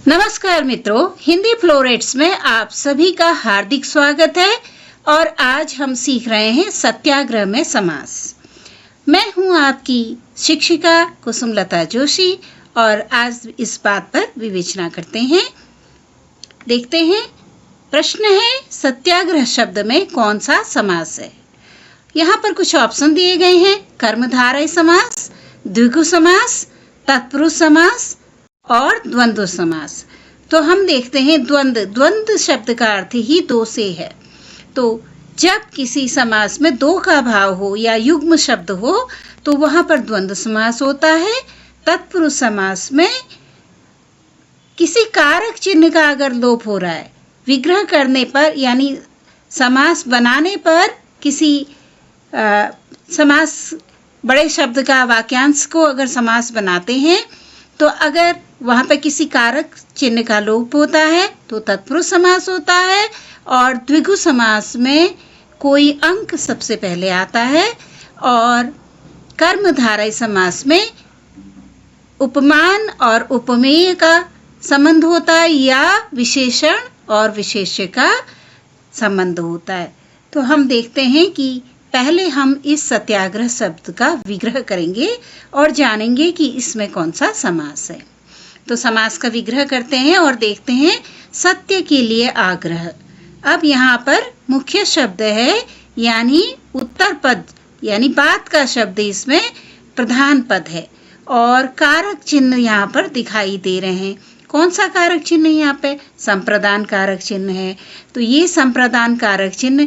नमस्कार मित्रों, हिंदी फ्लोरेट्स में आप सभी का हार्दिक स्वागत है और आज हम सीख रहे हैं सत्याग्रह में समास। मैं हूं आपकी शिक्षिका कुसुमलता जोशी और आज इस बात पर विवेचना करते हैं। देखते हैं, प्रश्न है सत्याग्रह शब्द में कौन सा समास है। यहाँ पर कुछ ऑप्शन दिए गए हैं: कर्मधारय समास, द्विगु समास, तत्पुरुष समास और द्वंद्व समास। तो हम देखते हैं द्वंद्व शब्द का अर्थ ही दो से है। तो जब किसी समास में दो का भाव हो या युग्म शब्द हो तो वहां पर द्वंद्व समास होता है। तत्पुरुष समास में किसी कारक चिन्ह का अगर लोप हो रहा है, विग्रह करने पर यानी समास बनाने पर किसी समास बड़े शब्द का वाक्यांश को अगर समास बनाते हैं तो अगर वहां पे किसी कारक चिन्ह का लोप होता है तो तत्पुरुष समास होता है। और द्विगु समास में कोई अंक सबसे पहले आता है और कर्मधारय समास में उपमान और उपमेय का संबंध होता है या विशेषण और विशेष्य का संबंध होता है। तो हम देखते हैं कि पहले हम इस सत्याग्रह शब्द का विग्रह करेंगे और जानेंगे कि इसमें कौन सा समास है। तो समास का विग्रह करते हैं और देखते हैं सत्य के लिए आग्रह। अब यहाँ पर मुख्य शब्द है यानी उत्तर पद यानी बात का शब्द इसमें प्रधान पद है और कारक चिन्ह यहाँ पर दिखाई दे रहे हैं। कौन सा कारक चिन्ह यहाँ पे? संप्रदान कारक चिन्ह है। तो ये संप्रदान कारक चिन्ह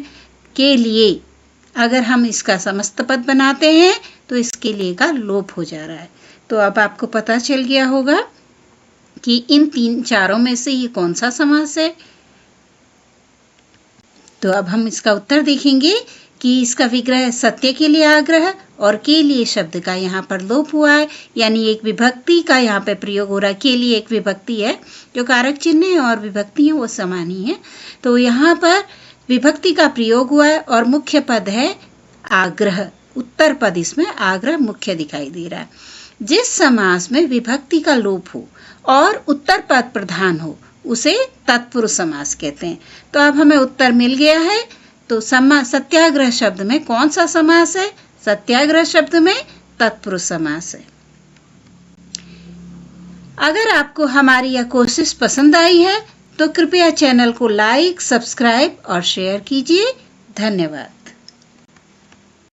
के लिए अगर हम इसका समस्त पद बनाते हैं तो इसके लिए का लोप हो जा रहा है। तो अब आपको पता चल गया होगा कि इन चारों में से ये कौन सा समास है। तो अब हम इसका उत्तर देखेंगे कि इसका विग्रह सत्य के लिए आग्रह और के लिए शब्द का यहाँ पर लोप हुआ है, यानी एक विभक्ति का यहाँ पे प्रयोग हो रहा है। के लिए एक विभक्ति है, जो कारक चिन्ह है और विभक्ति है वो समान ही है। तो यहाँ पर विभक्ति का प्रयोग हुआ है और मुख्य पद है आग्रह। उत्तर पद इसमें आग्रह मुख्य दिखाई दे रहा है। जिस समास में विभक्ति का लोप हो और उत्तर पद प्रधान हो उसे तत्पुरुष समास कहते हैं। तो अब हमें उत्तर मिल गया है। तो सत्याग्रह शब्द में कौन सा समास है? सत्याग्रह शब्द में तत्पुरुष समास है। अगर आपको हमारी यह कोशिश पसंद आई है तो कृपया चैनल को लाइक, सब्सक्राइब और शेयर कीजिए। धन्यवाद।